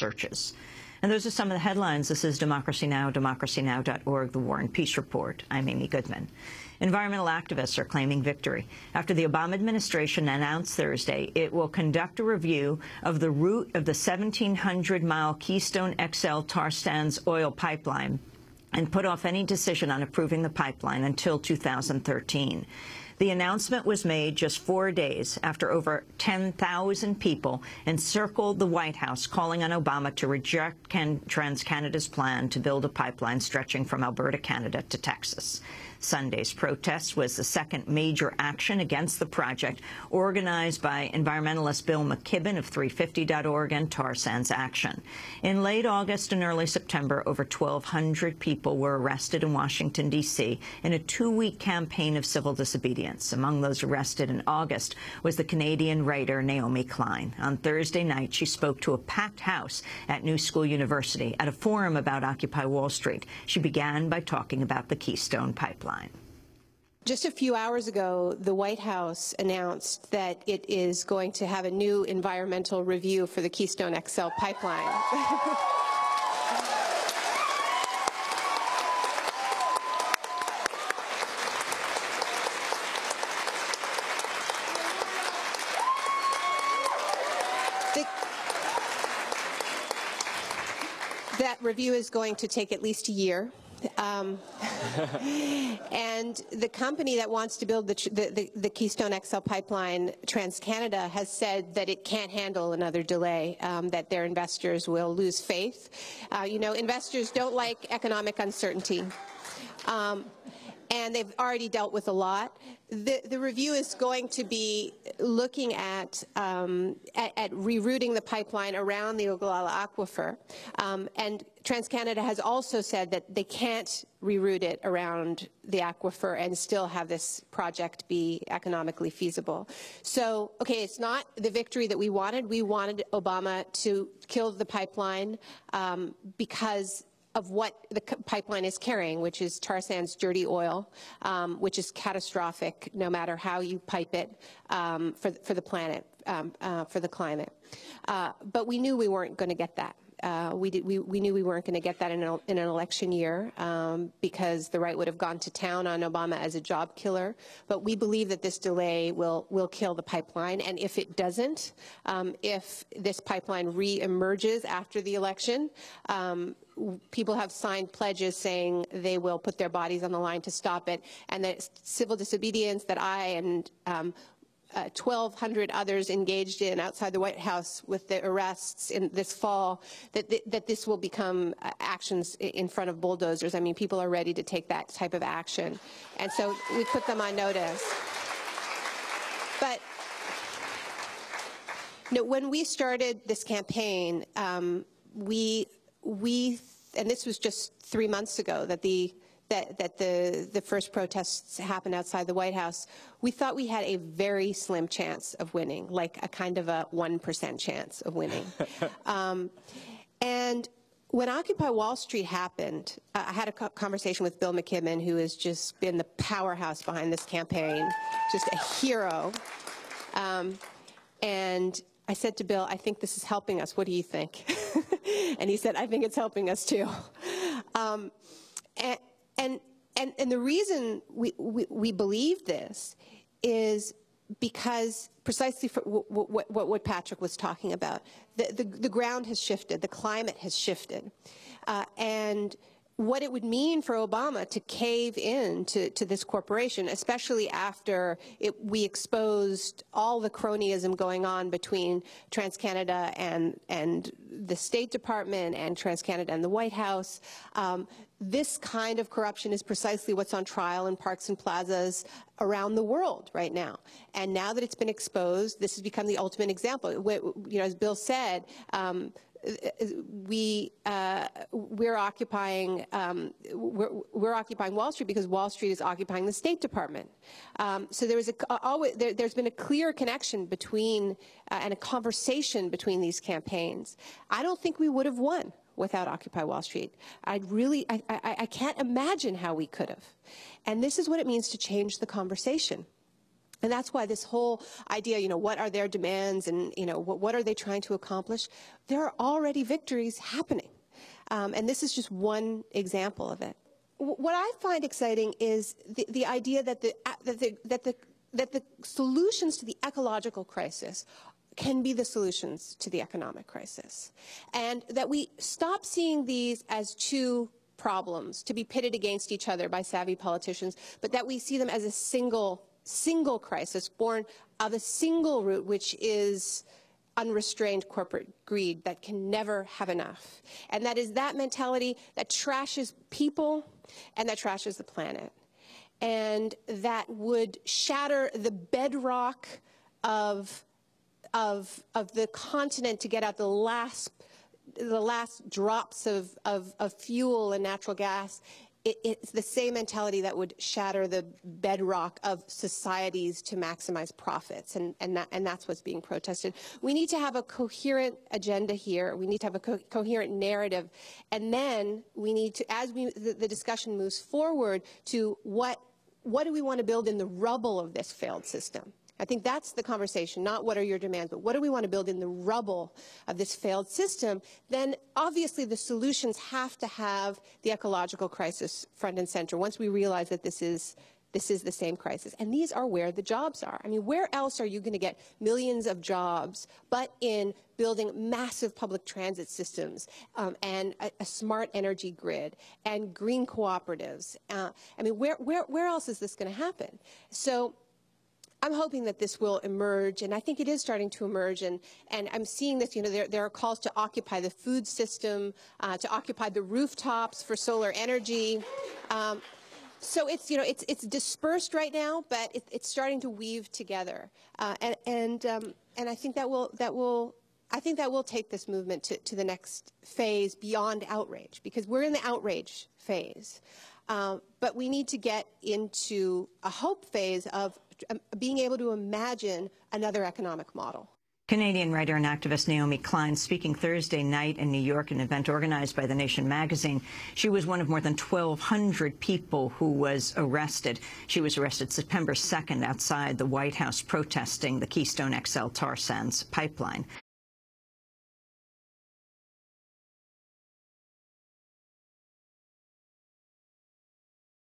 searches. And those are some of the headlines. This is Democracy Now!, democracynow.org, The War and Peace Report. I'm Amy Goodman. Environmental activists are claiming victory after the Obama administration announced Thursday it will conduct a review of the route of the 1,700-mile Keystone XL tar sands oil pipeline and put off any decision on approving the pipeline until 2013. The announcement was made just 4 days after over 10,000 people encircled the White House, calling on Obama to reject TransCanada's plan to build a pipeline stretching from Alberta, Canada, to Texas. Sunday's protest was the second major action against the project, organized by environmentalist Bill McKibben of 350.org and Tar Sands Action. In late August and early September, over 1,200 people were arrested in Washington, D.C. in a 2-week campaign of civil disobedience. Among those arrested in August was the Canadian writer Naomi Klein. On Thursday night, she spoke to a packed house at New School University at a forum about Occupy Wall Street. She began by talking about the Keystone pipeline. Just a few hours ago, the White House announced that it is going to have a new environmental review for the Keystone XL pipeline. That review is going to take at least a year. And the company that wants to build the Keystone XL pipeline, TransCanada, has said that it can't handle another delay, that their investors will lose faith. You know, investors don't like economic uncertainty. And they've already dealt with a lot. The review is going to be looking at rerouting the pipeline around the Ogallala Aquifer. And TransCanada has also said that they can't reroute it around the aquifer and still have this project be economically feasible. So, okay, it's not the victory that we wanted. We wanted Obama to kill the pipeline because of what the pipeline is carrying, which is tar sands dirty oil, which is catastrophic no matter how you pipe it for the planet, for the climate. But we knew we weren't going to get that. We knew we weren't going to get that in an election year because the right would have gone to town on Obama as a job killer. But we believe that this delay will kill the pipeline. And if it doesn't, if this pipeline re-emerges after the election, people have signed pledges saying they will put their bodies on the line to stop it, and that civil disobedience that I and 1,200 others engaged in outside the White House with the arrests in this fall, that this will become actions in front of bulldozers. I mean, people are ready to take that type of action. And so we put them on notice. But you know, when we started this campaign, and this was just 3 months ago that the first protests happened outside the White House, we thought we had a very slim chance of winning, like a kind of a 1% chance of winning. And when Occupy Wall Street happened, I had a conversation with Bill McKibben, who has just been the powerhouse behind this campaign, just a hero. And I said to Bill, I think this is helping us. What do you think? And he said, I think it's helping us too. And the reason we believe this is because precisely for what Patrick was talking about. The ground has shifted, the climate has shifted. And what it would mean for Obama to cave in to this corporation, especially after we exposed all the cronyism going on between TransCanada and the State Department and TransCanada and the White House. This kind of corruption is precisely what's on trial in parks and plazas around the world right now. And now that it's been exposed, this has become the ultimate example. You know, as Bill said, we're occupying Wall Street because Wall Street is occupying the State Department. So there's been a clear connection between and a conversation between these campaigns. I don't think we would have won without Occupy Wall Street. I can't imagine how we could have. And this is what it means to change the conversation. And that's why this whole idea, what are their demands and, what are they trying to accomplish? There are already victories happening. And this is just one example of it. What I find exciting is the idea that the solutions to the ecological crisis can be the solutions to the economic crisis. And that we stop seeing these as two problems to be pitted against each other by savvy politicians, but that we see them as a single crisis born of a single root, which is unrestrained corporate greed that can never have enough. And that is that mentality that trashes people and that trashes the planet. And that would shatter the bedrock of the continent to get out the last drops of fuel and natural gas. It's the same mentality that would shatter the bedrock of societies to maximize profits, and that's what's being protested. We need to have a coherent agenda here. We need to have a coherent narrative, and then we need to, as the discussion moves forward, to what do we want to build in the rubble of this failed system? I think that's the conversation, not what are your demands, but what do we want to build in the rubble of this failed system? Then obviously the solutions have to have the ecological crisis front and center once we realize that this is the same crisis. And these are where the jobs are. I mean, where else are you going to get millions of jobs but in building massive public transit systems and a smart energy grid and green cooperatives? I mean, where else is this going to happen? So I'm hoping that this will emerge, and I think it is starting to emerge, and I'm seeing this, there are calls to occupy the food system, to occupy the rooftops for solar energy. So it's dispersed right now, but it's starting to weave together, and I think that will take this movement to the next phase beyond outrage, because we're in the outrage phase, but we need to get into a hope phase of being able to imagine another economic model. Canadian writer and activist Naomi Klein speaking Thursday night in New York, an event organized by The Nation magazine. She was one of more than 1,200 people who was arrested. She was arrested September 2nd outside the White House protesting the Keystone XL tar sands pipeline.